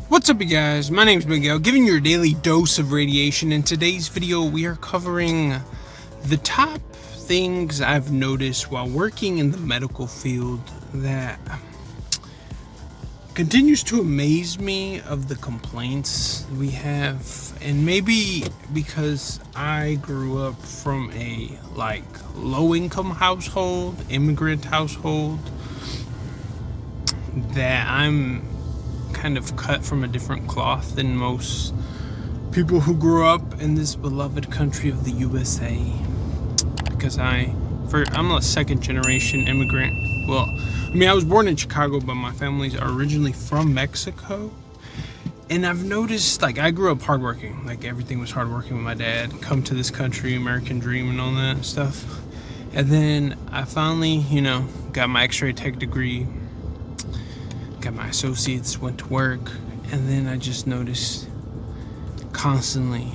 What's up, you guys? My name's Miguel, giving you your daily dose of radiation. In today's video, we are covering the top things I've noticed while working in the medical field that continues to amaze me of the complaints we have. And maybe because I grew up from a low-income household, immigrant household, that I'm kind of cut from a different cloth than most people who grew up in this beloved country of the USA. Because I'm a second generation immigrant. Well, I was born in Chicago, but my family's are originally from Mexico. And I've noticed, I grew up hardworking. Everything was hardworking with my dad. Come to this country, American dream and all that stuff. And then I finally, got my Xray tech degree. Got my associates, went to work, and then I just noticed constantly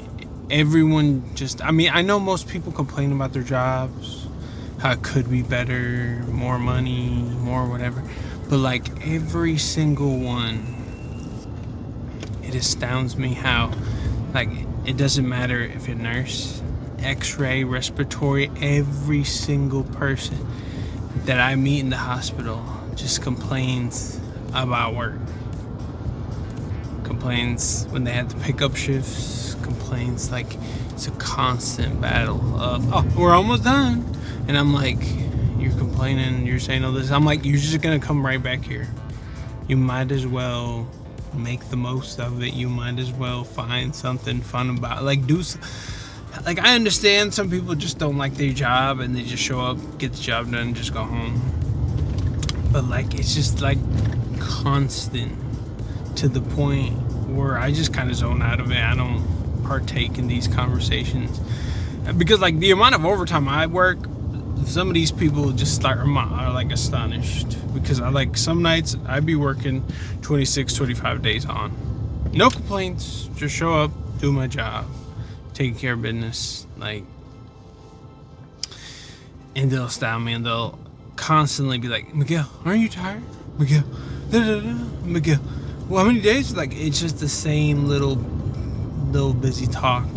everyone I know most people complain about their jobs, how it could be better, more money, more whatever, but every single one, it astounds me how it doesn't matter if you're a nurse, X-ray, respiratory, every single person that I meet in the hospital just complains about work, complains when they have to pick up shifts, complains it's a constant battle of, oh, we're almost done, and I'm like, you're complaining, you're saying all this, I'm like, you're just gonna come right back here. You might as well make the most of it. You might as well find something fun about I understand some people just don't like their job and they just show up, get the job done, and just go home, but it's just constant to the point where I just kind of zone out of it. I don't partake in these conversations because the amount of overtime I work, some of these people just are astonished because some nights I be working 25 days on, no complaints, just show up, do my job, taking care of business, and they'll style me and they'll constantly be like, Miguel, aren't you tired? Miguel, Miguel, well, how many days? It's just the same little busy talk,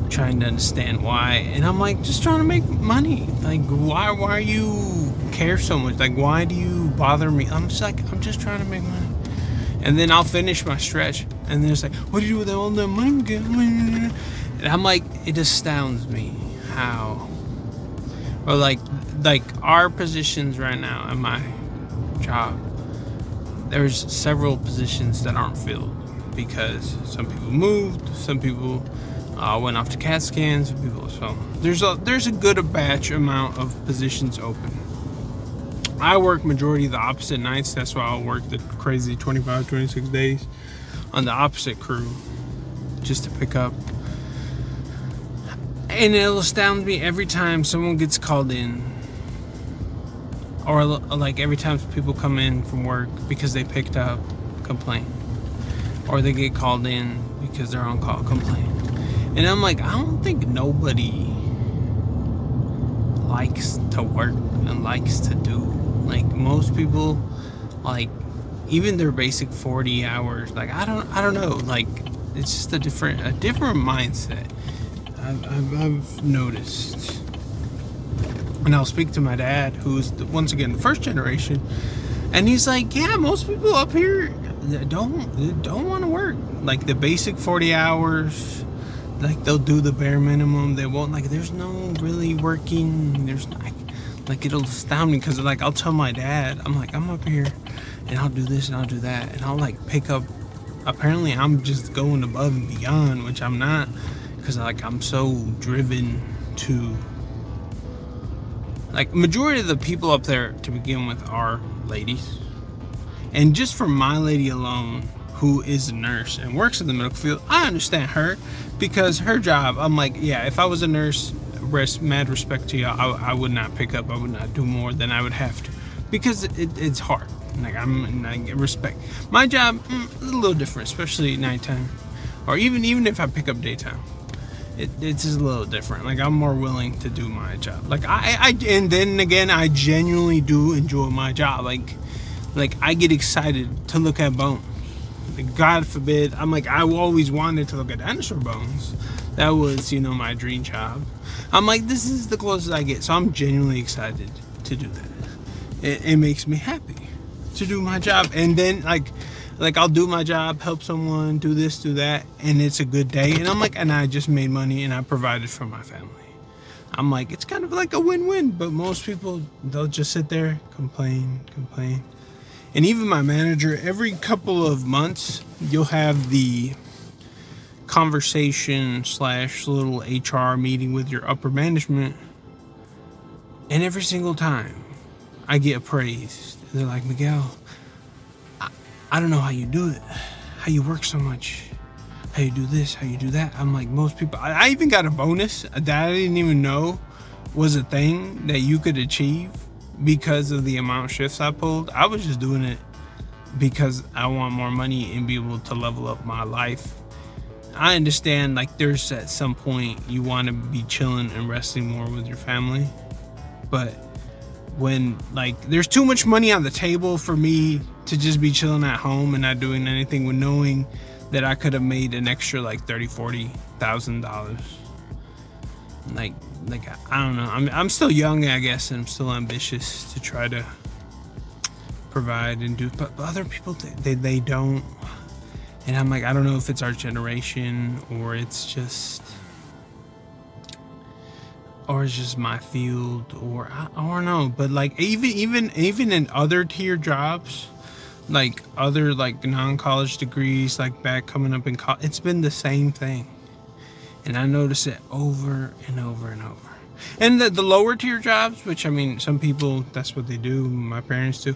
trying to understand why. And I'm just trying to make money. Why you care so much? Why do you bother me? I'm just trying to make money. And then I'll finish my stretch, and then it's what do you do with all that money, Miguel? And I'm it astounds me how, or our positions right now at my job, there's several positions that aren't filled because some people moved, some people went off to CAT scans, some people, so there's a good batch amount of positions open. I work majority of the opposite nights, that's why I'll work the crazy 26 days on the opposite crew just to pick up. And it'll astound me every time someone gets called in, or every time people come in from work because they picked up, complain, or they get called in because they're on call, complain. And I'm I don't think nobody likes to work and likes to do, most people, even their basic 40 hours, I don't know, it's just a different mindset I've noticed. And I'll speak to my dad, who's once again the first generation, and he's yeah, most people up here don't want to work the basic 40 hours. They'll do the bare minimum. They won't there's no really working. There's it'll astound me because I'll tell my dad, I'm up here and I'll do this and I'll do that, and I'll pick up. Apparently I'm just going above and beyond, which I'm not, because I'm so driven to. Majority of the people up there to begin with are ladies. And just for my lady alone, who is a nurse and works in the medical field, I understand her because her job, yeah, if I was a nurse, mad respect to y'all, I would not pick up, I would not do more than I would have to because it's hard. I respect my job. It's a little different, especially at nighttime, or even if I pick up daytime. It's just a little different. I'm more willing to do my job. And then again, I genuinely do enjoy my job. I get excited to look at bones. Like, God forbid, I'm like, I always wanted to look at dinosaur bones. That was, my dream job. I'm like, this is the closest I get. So I'm genuinely excited to do that. It makes me happy to do my job. And then, like I'll do my job, help someone, do this, do that, and it's a good day. And I'm like, and I just made money and I provided for my family. I'm like, it's kind of like a win-win. But most people, they'll just sit there, complain. And even my manager, every couple of months, you'll have the conversation / little HR meeting with your upper management. And every single time I get appraised. They're like, Miguel, I don't know how you do it, how you work so much, how you do this, how you do that. I'm like, most people, I even got a bonus that I didn't even know was a thing that you could achieve because of the amount of shifts I pulled. I was just doing it because I want more money and be able to level up my life. I understand, like, there's at some point you want to be chilling and resting more with your family, but when, like, there's too much money on the table for me to just be chilling at home and not doing anything, with knowing that I could have made an extra like $30,000-$40,000. Like I don't know. I'm still young, I guess, and I'm still ambitious to try to provide and do. But other people, they don't. And I'm like, I don't know if it's our generation or it's just my field, or I don't know. But like even in other tier jobs, like other like non-college degrees, like back coming up in college, it's been the same thing. And I notice it over and over and over. And the lower tier jobs, which, I mean, some people, that's what they do. My parents do.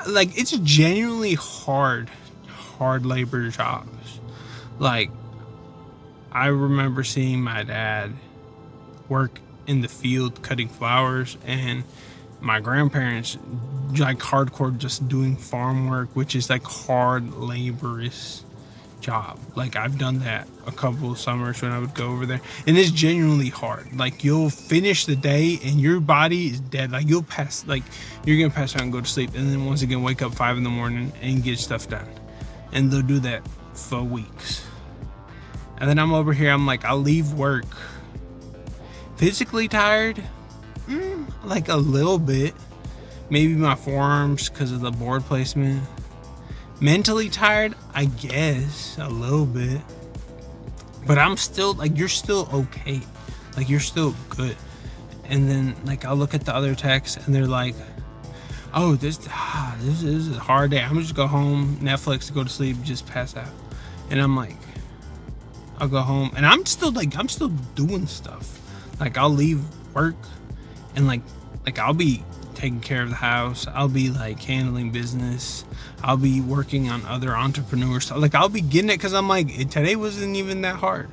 Like, it's genuinely hard labor jobs. Like, I remember seeing my dad work in the field cutting flowers, and my grandparents, like, hardcore just doing farm work, which is like hard laborious job. Like, I've done that a couple of summers when I would go over there, and it's genuinely hard. Like, you'll finish the day and your body is dead. Like, you're gonna pass out and go to sleep, and then once again wake up 5 a.m. and get stuff done. And they'll do that for weeks. And then I'm over here, I'm like, I'll leave work physically tired, like a little bit, maybe my forearms because of the board placement. Mentally tired, I guess, a little bit. But I'm still, like, you're still okay. Like, you're still good. And then, like, I'll look at the other texts, and they're like, oh, this is a hard day. I'm just go home, Netflix, go to sleep, just pass out. And I'm like, I'll go home, and I'm still doing stuff. Like, I'll leave work, and like I'll be taking care of the house. I'll be like handling business. I'll be working on other entrepreneur stuff. Like, I'll be getting it because I'm like, today wasn't even that hard.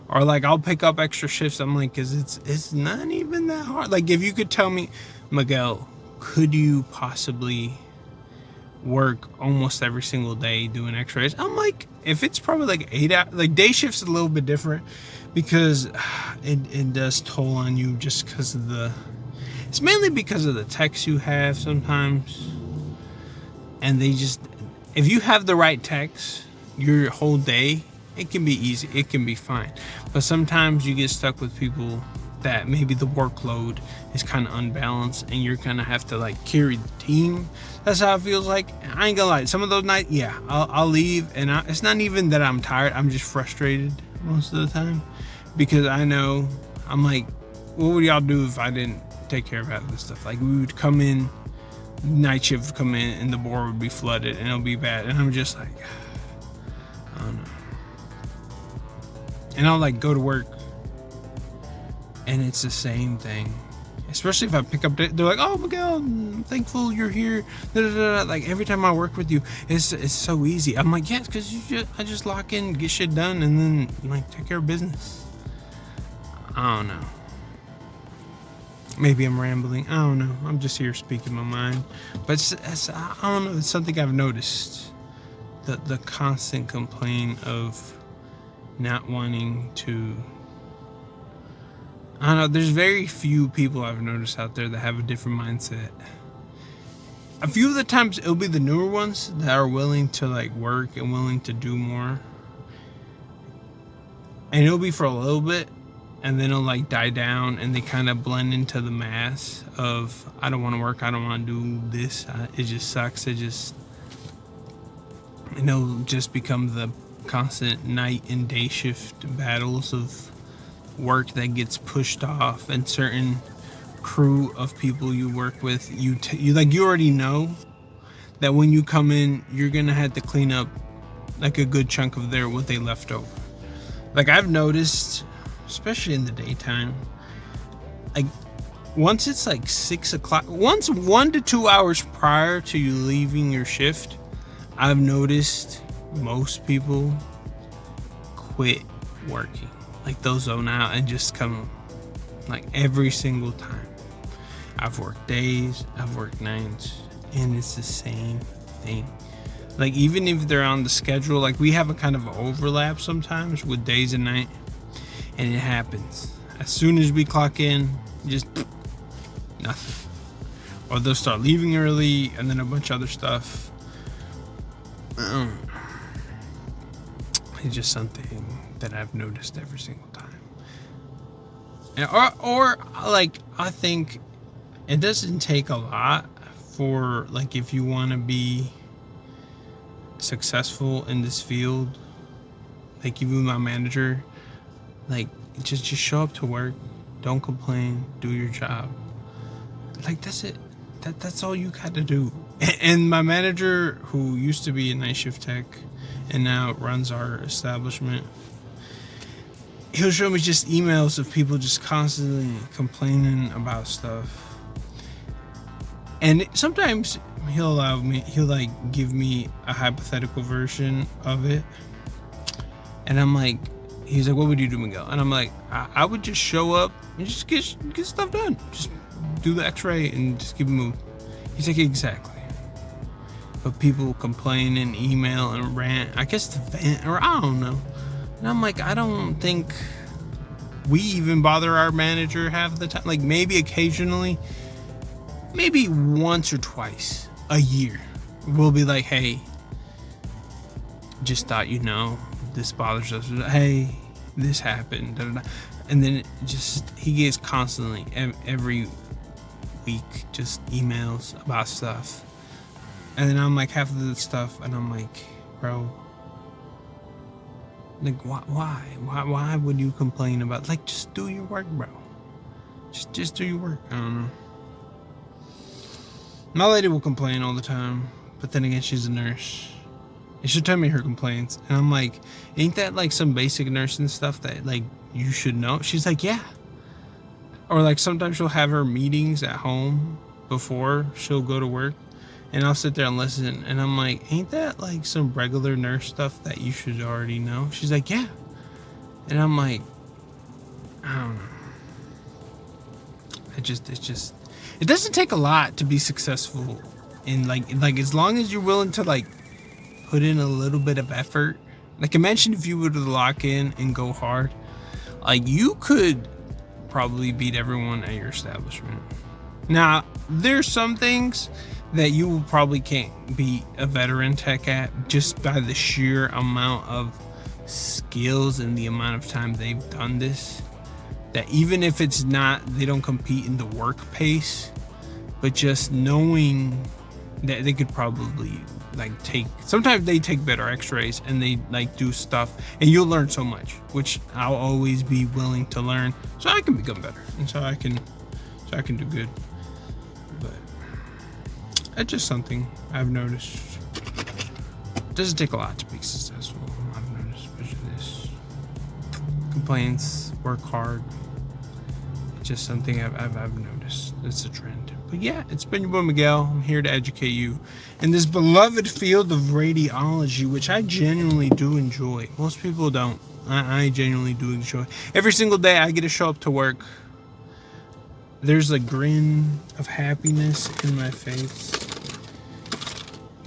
Or like, I'll pick up extra shifts. I'm like, because it's not even that hard. Like, if you could tell me, Miguel, could you possibly work almost every single day doing X-rays? I'm like, if it's probably like 8 hours, like day shifts a little bit different because it does toll on you just because of it's mainly because of the techs you have sometimes. And they just, if you have the right techs, your whole day, it can be easy, it can be fine. But sometimes you get stuck with people that maybe the workload is kind of unbalanced and you're gonna have to like carry the team. That's how it feels like. I ain't gonna lie, some of those nights, yeah, I'll leave, and it's not even that I'm tired, I'm just frustrated most of the time, because I know, I'm like, what would y'all do if I didn't take care of half of this stuff? Like, we would come in, night shift would come in, and the board would be flooded and it'll be bad, and I'm just like, I don't know. And I'll like go to work and it's the same thing, especially if I pick up, they're like, oh Miguel, I'm thankful you're here, da, da, da. Like, every time I work with you, it's so easy. I'm like, yes, because I just lock in, get shit done, and then like take care of business. I don't know, maybe I'm rambling, I don't know, I'm just here speaking my mind. But I don't know, it's something I've noticed, the constant complaint of not wanting to, I don't know, there's very few people I've noticed out there that have a different mindset. a few of the times it'll be the newer ones that are willing to like work and willing to do more, and it'll be for a little bit, and then it'll like die down, and they kind of blend into the mass of I don't want to work, I don't want to do this, it just sucks, and it'll just become the constant night and day shift battles of work that gets pushed off, and certain crew of people you work with, you already know that when you come in, you're gonna have to clean up like a good chunk of what they left over. Like I've noticed, especially in the daytime, like once it's like 6 o'clock, once 1 to 2 hours prior to you leaving your shift, I've noticed most people quit working. Like they'll zone out and just come, like every single time. I've worked days, I've worked nights, and it's the same thing. Like even if they're on the schedule, like we have a kind of overlap sometimes with days and night, and it happens. As soon as we clock in, just nothing. Or they'll start leaving early, and then a bunch of other stuff. It's just something that I've noticed every single time. Or like I think it doesn't take a lot for like if you want to be successful in this field. Like even my manager, like just show up to work, don't complain, do your job. Like that's it. That's all you got to do. And my manager, who used to be a night shift tech and now runs our establishment, he'll show me just emails of people just constantly complaining about stuff. And sometimes he'll like give me a hypothetical version of it. And I'm like, he's like, what would you do, Miguel? And I'm like, I would just show up and just get stuff done. Just do the Xray and just keep it moving. He's like, exactly. But people complain and email and rant, I guess to vent, or I don't know. And I'm like, I don't think we even bother our manager half the time. Like maybe occasionally, maybe once or twice a year, we'll be like, hey, just thought this bothers us. Hey, this happened. Da, da, da. And then he gets constantly every week just emails about stuff. And then I'm like half of the stuff, and I'm like, bro, like why would you complain about, like, just do your work, bro. Just do your work. I don't know. My lady will complain all the time, but then again, she's a nurse. And she'll tell me her complaints, and I'm like, ain't that like some basic nursing stuff that like you should know? She's like, yeah. Or like sometimes she'll have her meetings at home before she'll go to work, and I'll sit there and listen, and I'm like, ain't that like some regular nurse stuff that you should already know? She's like, yeah. And I'm like, I don't know. It doesn't take a lot to be successful in like as long as you're willing to like put in a little bit of effort. Like imagine if you were to lock in and go hard, like you could probably beat everyone at your establishment. Now there's some things that you probably can't beat a veteran tech at just by the sheer amount of skills and the amount of time they've done this, that even if it's not, they don't compete in the work pace, but just knowing that they could probably like sometimes they take better X-rays and they like do stuff, and you'll learn so much, which I'll always be willing to learn so I can become better and so I can do good. But that's just something I've noticed. It doesn't take a lot to be successful. I've noticed, especially this. Complaints, work hard. It's just something I've noticed. It's a trend. But yeah, it's been your boy Miguel. I'm here to educate you in this beloved field of radiology, which I genuinely do enjoy. Most people don't. I genuinely do enjoy. Every single day I get to show up to work, there's a grin of happiness in my face,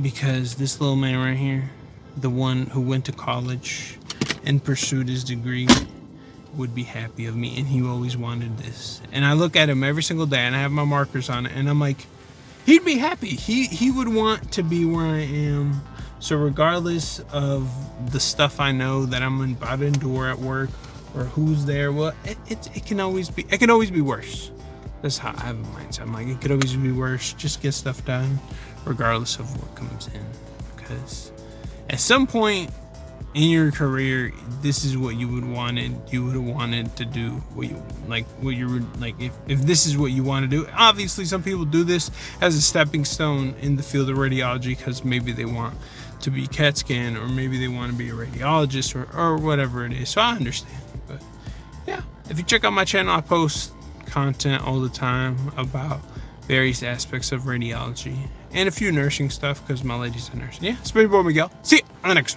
because this little man right here, the one who went to college and pursued his degree, would be happy of me, and he always wanted this. And I look at him every single day, and I have my markers on it, and I'm like, he'd be happy. He would want to be where I am. So regardless of the stuff I know that I'm about to endure at work or who's there, well, it can always be worse. That's how I have a mindset. I'm like, it could always be worse. Just get stuff done, regardless of what comes in. Because at some point in your career, this is what you would have wanted to do. If this is what you want to do. Obviously, some people do this as a stepping stone in the field of radiology because maybe they want to be CAT scan, or maybe they want to be a radiologist, or whatever it is. So I understand. But yeah, if you check out my channel, I post content all the time about various aspects of radiology and a few nursing stuff because my lady's a nurse. Yeah, it's been your boy Miguel. See you on the next one.